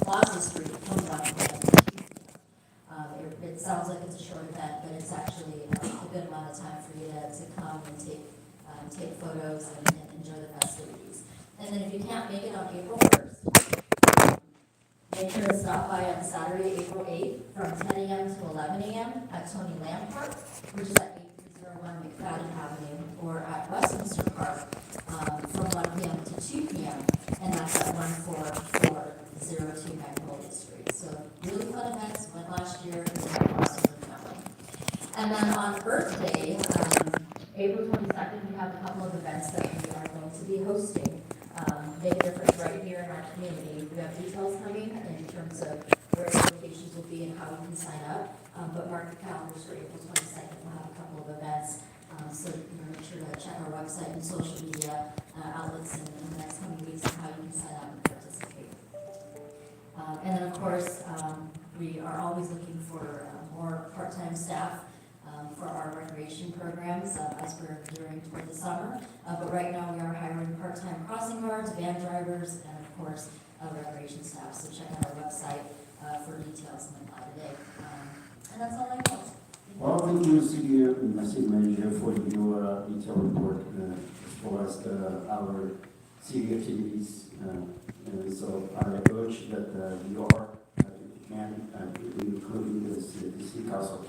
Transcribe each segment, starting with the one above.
Plaza Street from 1 p.m. to 2 p.m. It sounds like it's a short event, but it's actually a good amount of time for you to come and take photos and enjoy the festivities. And then if you can't make it on April 1st, make sure to stop by on Saturday, April 8th, from 10 a.m. to 11 a.m. at Tony Lamb Park, which is at 8301 McFadden Avenue, or at Westminster Park from 1 p.m. to 2 p.m. And that's at 14402 Magnolia Street. So really fun events. Went last year. It was awesome with family. And then on Earth Day, April 22nd, we have a couple of events that we are going to be hosting. Make a difference right here in our community. We have details coming in terms of where the locations will be and how you can sign up. But mark your calendars for April 22nd. We'll have a couple of events. So make sure to check our website and social media outlets in the next coming weeks on how you can sign up and participate. And then, of course, we are always looking for more part-time staff for our recreation programs as we're gearing toward the summer. But right now, we are hiring part-time crossing guards, van drivers, and of course, recreation staff. So check out our website for details on apply today. And that's all I know. Well, thank you, City Manager, for your detailed report as far as our city activities. So I urge that you are, if you can, including the city council,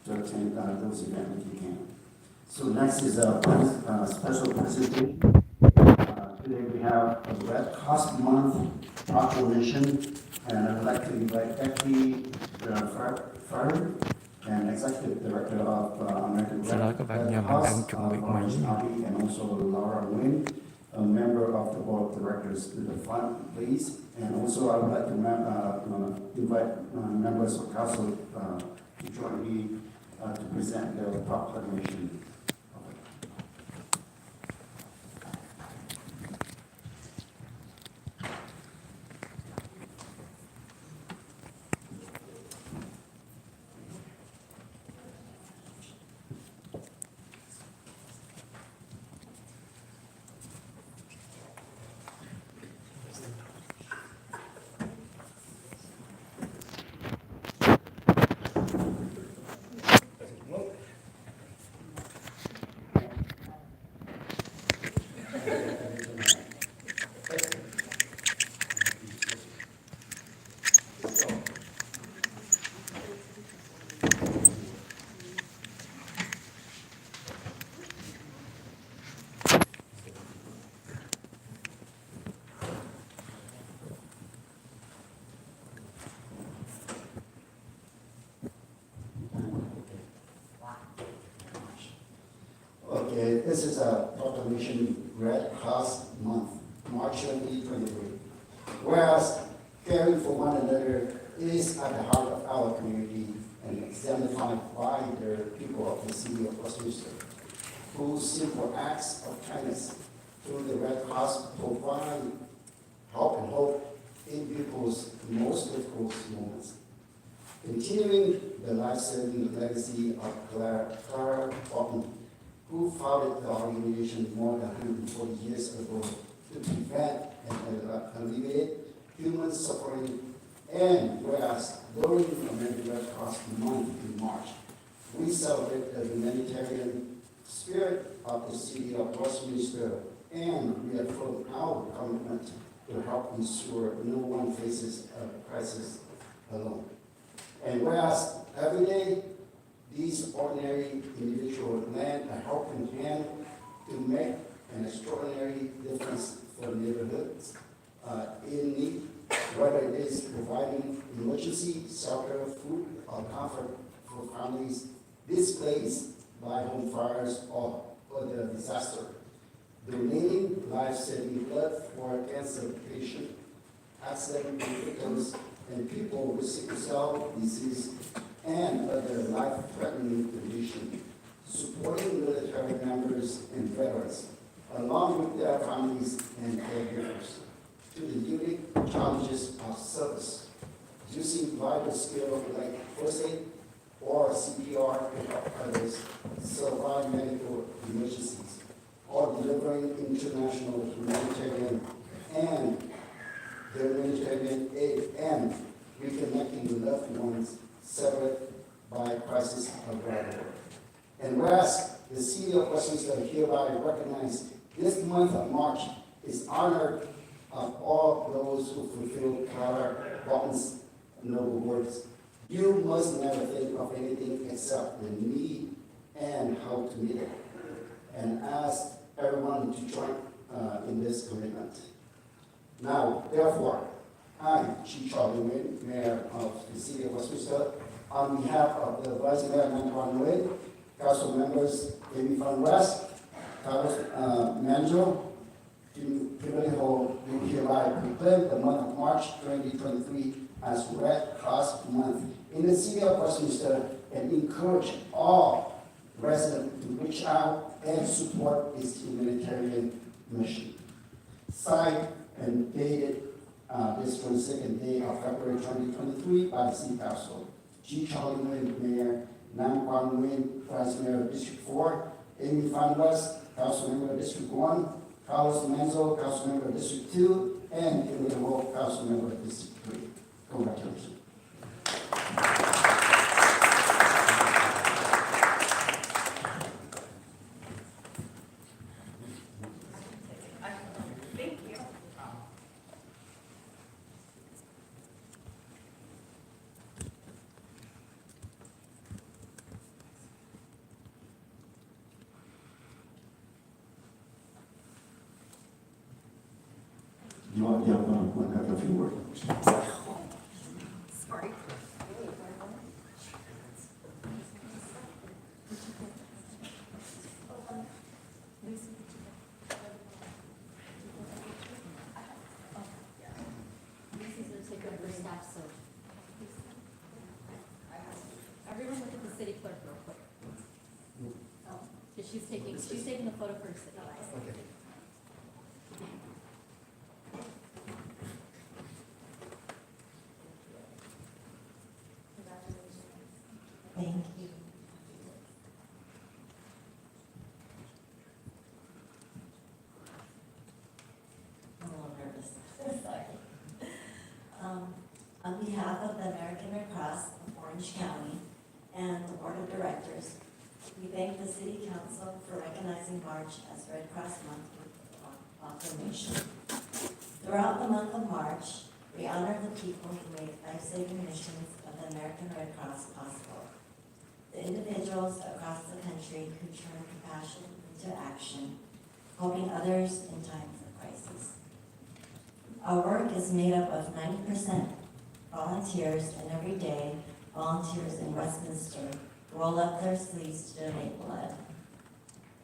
to attend those events if you can. So next is a special presentation. Today we have a Red Cross Month proclamation, and I'd like to invite Becky Farr, and Executive Director of American Red Cross, and also Laura Nguyen, a member of the Board of Directors, to the front, please. And also I would like to invite members of council to join me to present the proclamation. Okay, this is a proclamation, Red Cross Month, March 2023. Whereas caring for one another is at the heart of our community and exemplified by the people of the city of Westminster, whose simple acts of kindness through the Red Cross provide help and hope in people's most difficult moments. Continuing the life-saving legacy of Clara Barton, who founded the organization more than 140 years ago to prevent and alleviate human suffering. And whereas during the American Red Cross Month in March, we celebrate the humanitarian spirit of the city of Westminster and reaffirm our commitment to help ensure no one faces a crisis alone. And whereas every day, these ordinary individuals lend a helping hand to make an extraordinary difference for neighborhoods in need, whether it is providing emergency shelter, food, or comfort for families displaced by home fires or other disaster, donating life-saving blood for cancer patients, accident victims, and people with sickle cell disease and other life-threatening conditions, supporting military members and veterans, along with their families and caregivers, to the unique challenges of service, using vital skills like first aid or CPR to help others survive medical emergencies, or delivering international humanitarian and humanitarian aid, and reconnecting with loved ones severed by crisis of war. And whereas the city of Westminster hereby recognize this month of March is honored of all those who fulfill Clara Barton's noble words. You must never think of anything except the need and how to meet it. And ask everyone to join in this commitment. Now, therefore, I, Chief Charlie Nguyen, Mayor of the City of Westminster, on behalf of the Vice Mayor Nanquan Nguyen, Council members Amy Fan West, Carlos Manjo, Kimberly Ho, do hereby proclaim the month of March 2023 as Red Cross Month in the City of Westminster and encourage all residents to reach out and support this humanitarian mission. Signed and dated this 22nd day of February 2023 by the City Council. G. Charlie Nguyen, Mayor, Nam Quang Nguyen, Vice Mayor of District 4, Amy Fan West, Council Member of District 1, Carlos Manzo, Council Member of District 2, and Kimberly Ho, Council Member of District 3. Congratulations. Thank you. You want to have a few words? Sorry. Lucy's gonna take over staff, so. Everyone look at the city clerk real quick. Oh, she's taking the photo for the city. Okay. Thank you. I'm a little nervous, sorry. On behalf of the American Red Cross of Orange County and the Board of Directors, we thank the City Council for recognizing March as Red Cross Month with proclamation. Throughout the month of March, we honor the people who make life-saving missions of the American Red Cross possible. The individuals across the country who turn compassion into action, helping others in times of crisis. Our work is made up of 90% volunteers, and every day, volunteers in Westminster roll up their sleeves to donate blood.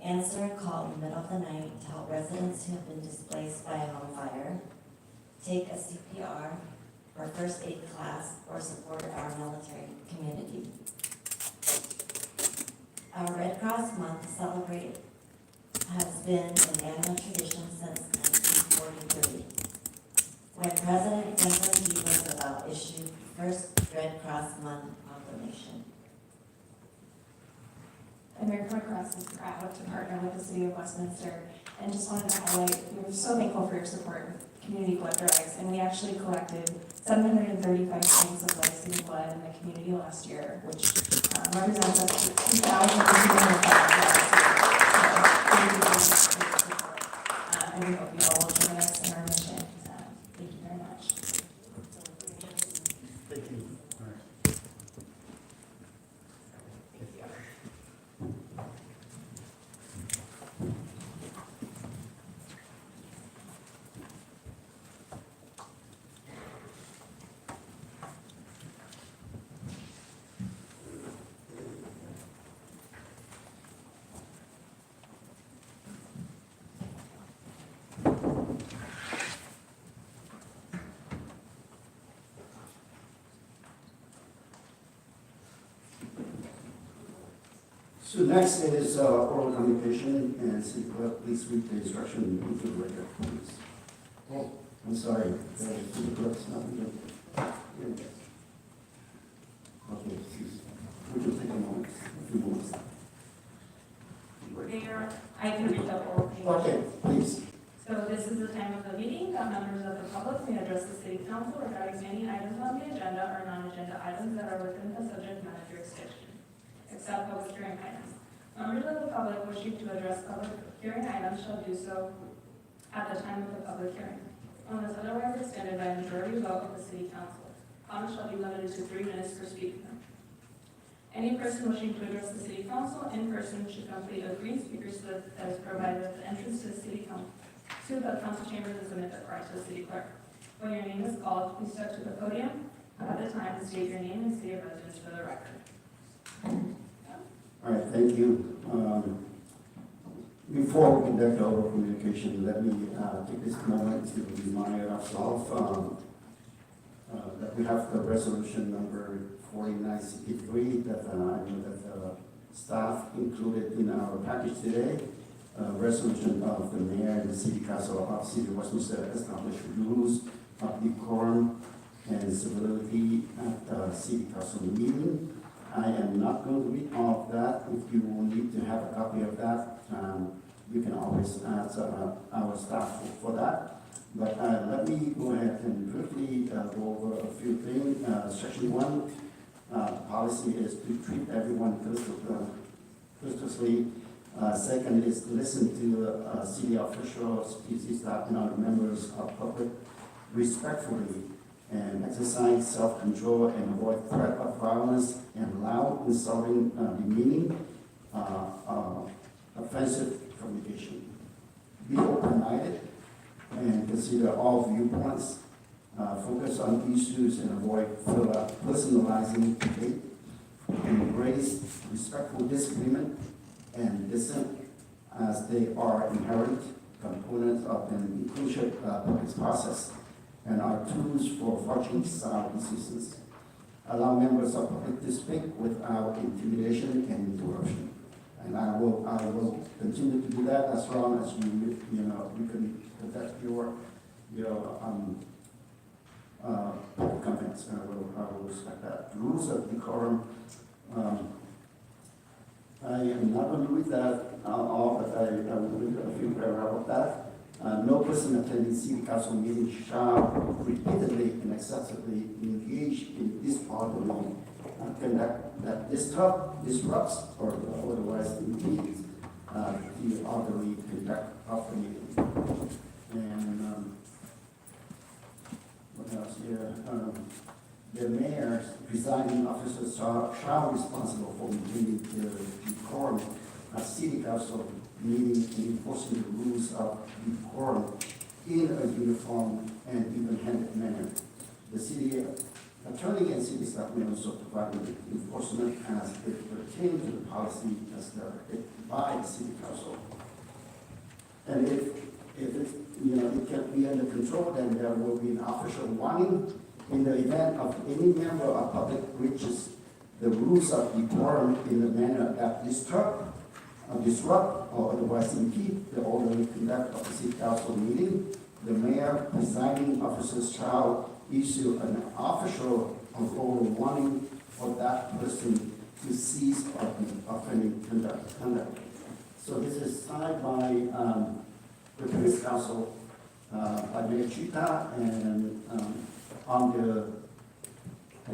Answer a call in the middle of the night to help residents who have been displaced by a home fire, take a CPR or first aid class, or support our military community. Our Red Cross Month celebrate has been an annual tradition since 1943, when President Franklin D. Roosevelt issued the first Red Cross Month proclamation. American Red Cross is proud to partner with the City of Westminster, and just wanted to highlight, we're so thankful for your support with community blood drives, and we actually collected 735 pounds of life-saving blood in the community last year, which represents up to 2,200 last year. So, thank you for your support. And we hope you all will join us in our mission. Thank you very much. Thank you. So next is oral communication, and City Clerk, please read the instruction into the record, please. Oh, I'm sorry, City Clerk's not here. Okay, excuse me. We will take a moment, a few moments. Mayor, I can read the whole thing. Okay, please. So this is the time of the meeting that members of the public may address the city council regarding any items on the agenda or non-agenda items that are within the subject matter jurisdiction, except public hearing items. Members of the public wishing to address public hearing items shall do so at the time of the public hearing, unless otherwise extended by a majority vote of the city council. Comments shall be limited to 3 minutes per speaker. Any person wishing to address the city council in person should complete a green speaker slip that is provided at the entrance to the city council, to the council chambers and submit that prior to the city clerk. When your name is called, please step to the podium at the time and state your name and city of residence for the record. All right, thank you. Before we conduct our communication, let me take this moment to remind ourselves that we have the resolution number 4963 that I know that staff included in our package today. Resolution of the mayor and the city council of City of Westminster establish rules of decorum and civility at the city council meeting. I am not going to read all of that. If you will need to have a copy of that, you can always ask our staff for that. But let me go ahead and briefly go over a few things. Section 1, policy is to treat everyone courteously. Second is to listen to city officials, PC staff, and other members of public respectfully, and exercise self-control and avoid threat of violence and loud, insulting, demeaning, offensive communication. Be open-minded and consider all viewpoints. Focus on issues and avoid personalizing debate. Embrace respectful disagreement and dissent as they are inherent components of an inclusive public process and are tools for forging sound decisions. Allow members of the public to speak without intimidation and interruption. And I will continue to do that as long as you can conduct your public comments, and I will respect that. Rules of decorum. I am not going to read that all, but I will read a few paragraphs of that. No person attending city council meeting shall repeatedly and excessively engage in this part of the meeting, conduct that disrupts or otherwise impedes the orderly conduct of the meeting. And what else here? The mayor, presiding officers shall responsible for maintaining the decorum of city council meeting and enforcing the rules of decorum in a uniform and even-handed manner. The city attorney and city staff may also provide enforcement as it pertains to the policy as directed by the city council. And if it can't be under control, then there will be an official warning in the event of any member of public breaches the rules of decorum in a manner that disrupt or otherwise impede the orderly conduct of the city council meeting. The mayor, presiding officers shall issue an official or warning for that person to cease offending conduct. So this is signed by the police council by Mayor Chita, and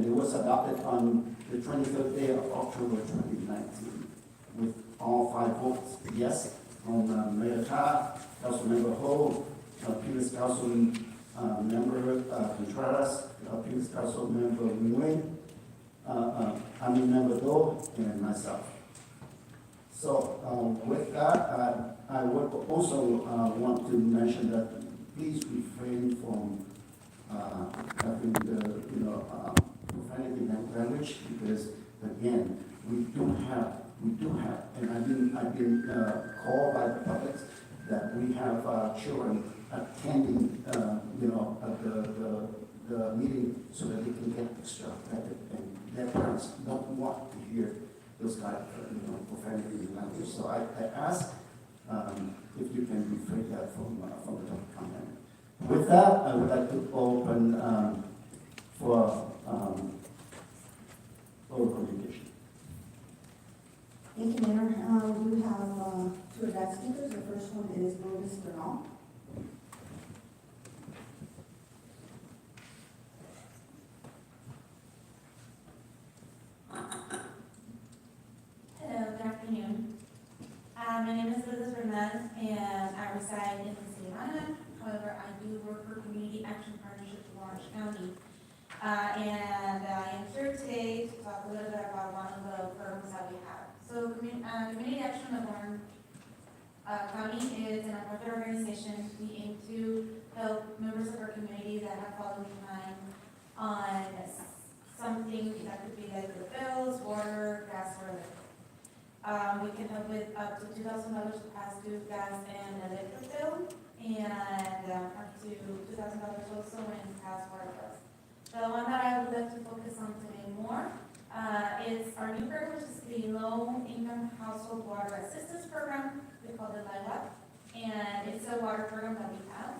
it was adopted on the 23rd day of October 2019 with all 5 votes yes from Mayor Cha, Councilmember Ho, previous council member Contreras, previous council member Nguyen, member Do, and myself. So with that, I would also want to mention that please refrain from having the profanity language, because again, we do have, and I've been called by the public that we have children attending, the meeting so that they can get extra credit, and their parents don't want to hear those kind of profanity language. So I ask if you can refrain that from the public comment. With that, I would like to open for oral communication. Thank you, Mayor. We have 2 guest speakers. The first one is Lourdes Bernal. My name is Liz Bernal, and I reside in the city of Anaheim. However, I do work for Community Action Partnership of Orange County. And I am here today to talk a little bit about one of the programs that we have. So, Community Action of Orange County is a nonprofit organization. We aim to help members of our community that have fallen behind on something that could be like the bills, water, gas, or electric. We can help with up to $2,000 past due gas and electric bill, and up to $2,000 also in past water bills. The one that I would like to focus on today more is our new program, which is the Low Income Household Water Assistance Program. We call it LIWAP, and it's a water program that we have.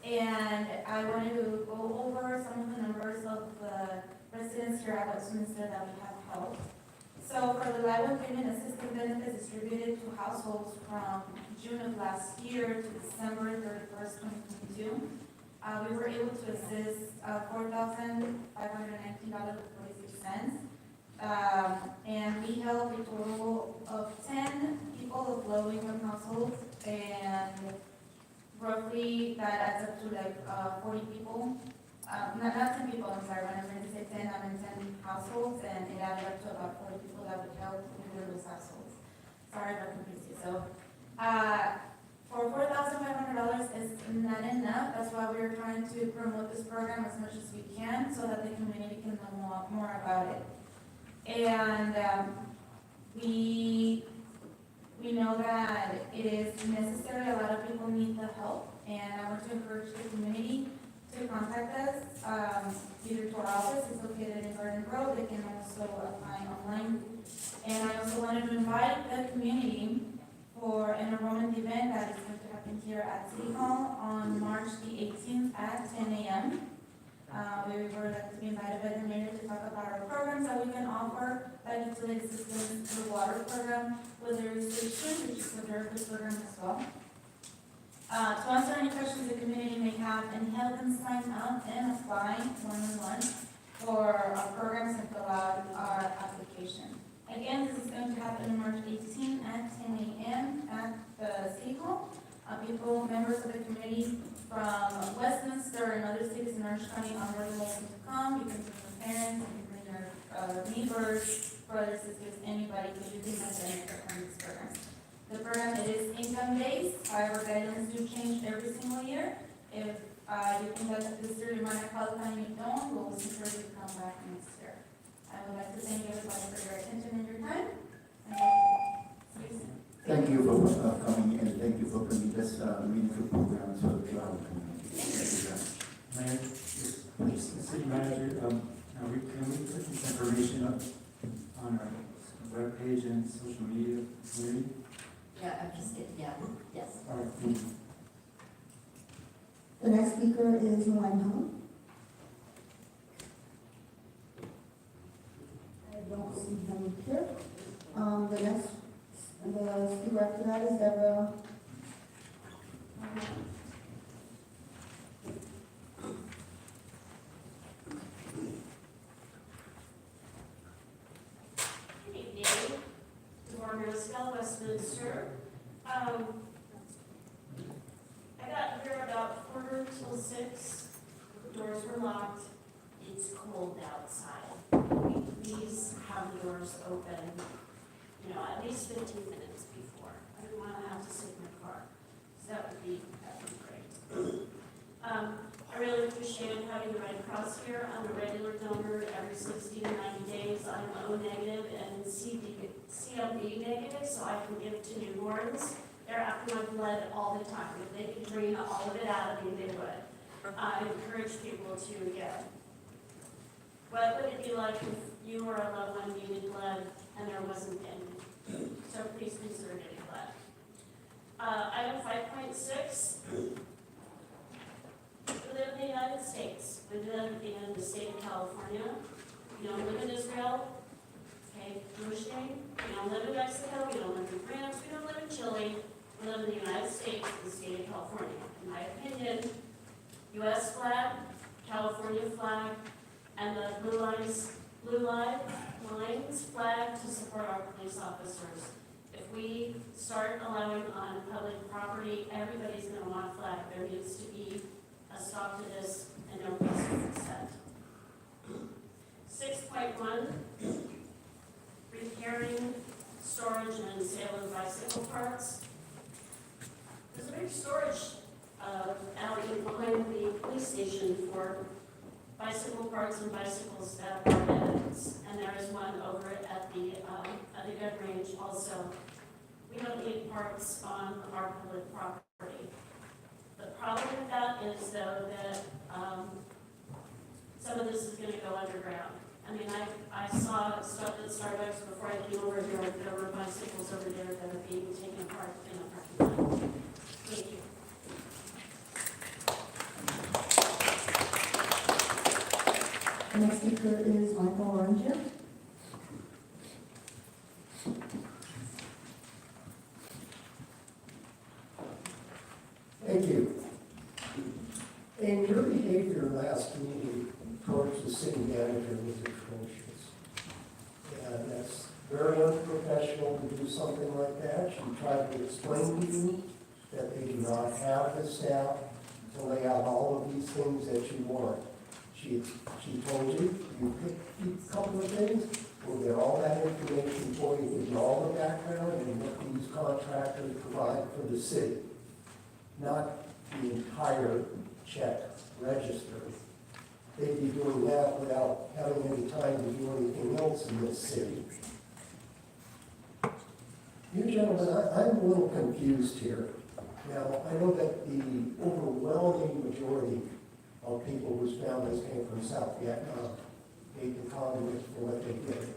And I wanted to go over some of the numbers of the residents here at Westminster that we have helped. So for the LIWAP payment assistance benefits distributed to households from June of last year to December 31st, 2022, we were able to assist $4,519.46. And we helped a total of 10 people of low-income households, and roughly that adds up to like 40 people. Not 10 people, I'm sorry, when I meant to say 10, I meant 10 households, and it added up to about 40 people that would help within those households. Sorry if I confused you. So, for $4,500 is not enough. That's why we're trying to promote this program as much as we can so that the community can know more about it. And we know that it is necessary. A lot of people need the help, and I want to encourage the community to contact us, either to our office. It's located in Garden Grove. They can also apply online. And I also wanted to invite the community for an enrollment event that is going to happen here at City Hall on March the 18th at 10 a.m. We were like to be invited by the mayor to talk about our programs that we can offer, like utility systems, the water program, with the restrictions, which is a very good program as well. To answer any questions the community may have and help them sign up and apply one-on-one for our programs and fill out our application. Again, this is going to happen on March 18 at 10 a.m. at the City Hall. People, members of the community from Westminster and other cities in Orange County are more than welcome to come. You can bring your parents, you can bring your neighbors, brothers, sisters, anybody, because you can have benefit from this program. The program, it is income-based. However, guidelines do change every single year. If you think that this year you might not qualify and you don't, we'll encourage you to come back next year. I would like to thank everybody for your attention and your time. Thank you for coming, and thank you for bringing this meaningful program to our community. Thank you very much. Mayor, please, City Manager, can we put this information up on our webpage and social media community? Yeah, I'm just kidding, yeah, yes. All right, thank you. The next speaker is Nguyen Hung. I don't see him here. The speaker after that is Deborah. Good evening, Deborah Mariscal, Westminster. I got here about 5:45. Doors were locked. It's cold outside. Can we please have the doors open, at least 15 minutes before? I don't want to have to sit in my car. So that would be great. I really appreciate having the Red Cross here. I'm a regular donor. Every 60 to 90 days, I'm O negative and CLB negative, so I can give to newborns. They're after my blood all the time. If they could drain all of it out of me, they would. I encourage people to give. What would it be like if you or a loved one needed blood and there wasn't any? So please consider getting blood. Item 5.6. We live in the United States. We live in the state of California. We don't live in Israel. Okay, no shame. We don't live in Mexico. We don't live in France. We don't live in Chile. We live in the United States, the state of California. In my opinion, U.S. flag, California flag, and the blue lines flag to support our police officers If we start allowing on public property, everybody's gonna want a flag. There needs to be a stop to this and no precedent set. 6.1, repairing, storage, and sale of bicycle parts. There's a big storage alley behind the police station for bicycle parts and bicycles that are evidence. And there is one over at the gun range also. We don't need parts on our public property. The problem with that is though that some of this is gonna go underground. I mean, I saw stuff at Starbucks before I came over here, there were bicycles over there that are being taken apart in a parking lot. Thank you. The next speaker is Michael Ranger. Thank you. In your behavior last meeting towards the city manager was atrocious. And that's very unprofessional to do something like that. She tried to explain to you that they do not have the staff to lay out all of these things that you want. She told you pick a couple of things, we'll get all that information for you, give you all the background and what these contractors provide for the city. Not the entire check register. They'd be doing that without having any time to do anything else in this city. You gentlemen, I'm a little confused here. Now, I know that the overwhelming majority of people whose families came from South Vietnam hate the communists for what they did,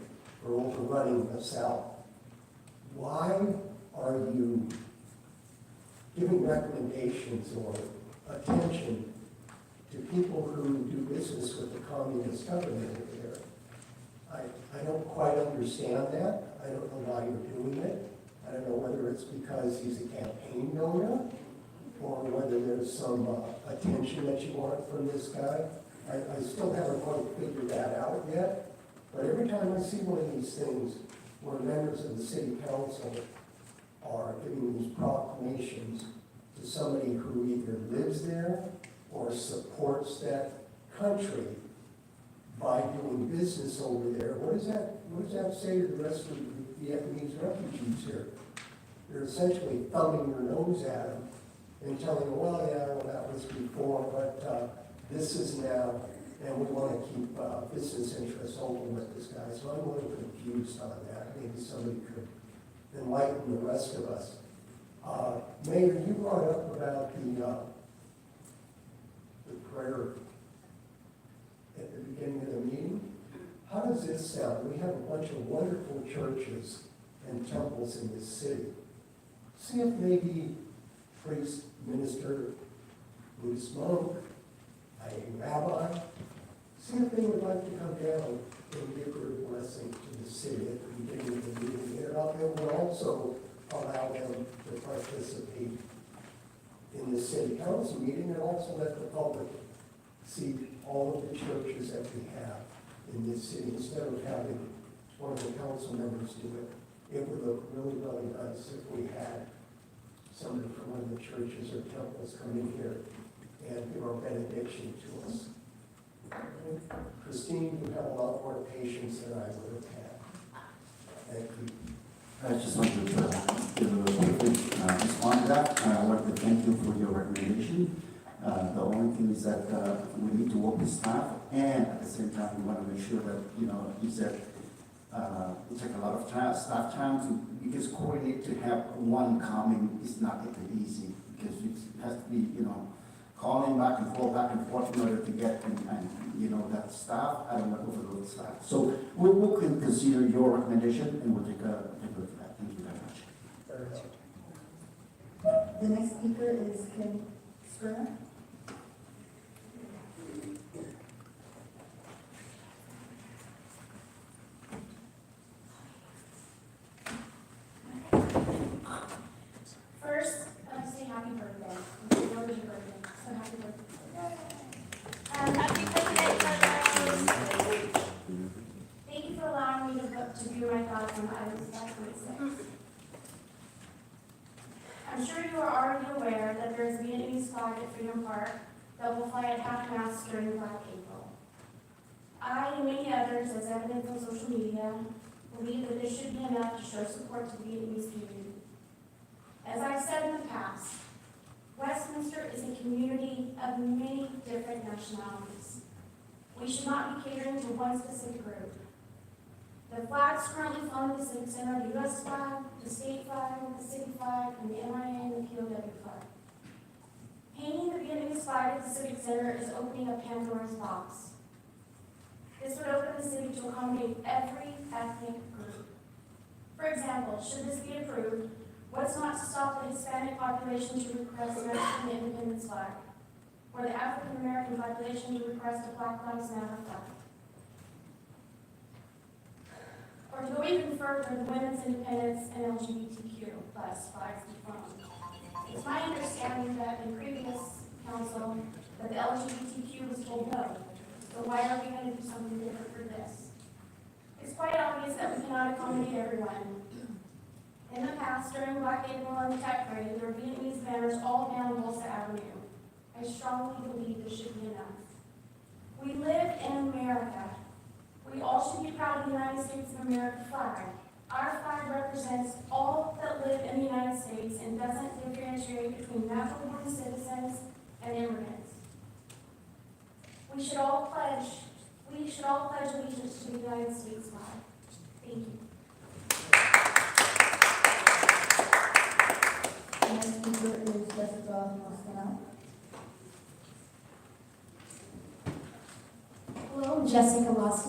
for overrunning the South. Why are you giving recommendations or attention to people who do business with the communist government over there? I don't quite understand that. I don't know why you're doing it. I don't know whether it's because he's a campaign donor or whether there's some attention that you want from this guy. I still haven't quite figured that out yet. But every time I see one of these things where members of the city council are giving these proclamations to somebody who either lives there or supports that country by doing business over there, what does that say to the rest of the Vietnamese refugees here? You're essentially thumbing your nose at them and telling them, well, yeah, well, that was before, but this is now, and we want to keep business interests open with this guy. So I'm a little confused on that. Maybe somebody could enlighten the rest of us. Mayor, you brought up about the prayer at the beginning of the meeting. How does this sound? We have a bunch of wonderful churches and temples in this city. See if maybe priest, minister, Buddhist monk, a rabbi, see if they would like to come down and give their blessing to the city at the beginning of the meeting. And it would also allow them to participate in the city council meeting and also let the public see all of the churches that we have in this city instead of having one of the council members do it. It would look really, really nice if we had somebody from one of the churches or temples come in here and give our benediction to us. Christine, you have a lot more patience than I would have had. Thank you. I just wanted to respond to that. I want to thank you for your recommendation. The only thing is that we need to work with staff, and at the same time, we want to make sure that, you said it takes a lot of time, staff time to, because coordinate to have one coming is not that easy, because it has to be, calling back and forth in order to get, and that staff, I don't want to overload staff. So we'll consider your recommendation, and we'll take a look at that. Thank you very much. The next speaker is Ken Springer. First, I want to say happy birthday. What was your birthday? So happy birthday. Happy birthday, Charles. Thank you for allowing me to view my thoughts on items 5.6. flag at Freedom Park that will fly at half-mast during Black April. I and many others, as evident on social media, believe that this should be enough to show support to the Vietnamese community. As I've said in the past, Westminster is a community of many different nationalities. We should not be catering to one specific group. The flags currently flown at the Civic Center are the U.S. flag, the state flag, the city flag, and the MIA and the POW flag. Painting the Vietnamese flag at the Civic Center is opening a Pandora's box. This would open the city to accommodate every ethnic group. For example, should this be approved, what's not to stop the Hispanic population to request an Mexican independence flag, or the African American population to request a Black Lives Matter flag? Or to go even further, the women's independence and LGBTQ plus flags be flown. It's my understanding that in previous council, that the LGBTQ was told no. So why are we going to do something different for this? It's quite obvious that we cannot accommodate everyone. In the past, during Black April and the Tech Parade, there were Vietnamese banners all down Bolsa Avenue. I strongly believe this should be enough. We live in America. We all should be proud of the United States of America flag. Our flag represents all that live in the United States and doesn't differentiate between natural-born citizens and immigrants. We should all pledge allegiance to the United States flag. Thank you. The next speaker is Jessica Moscano. Hello, I'm Jessica Moss.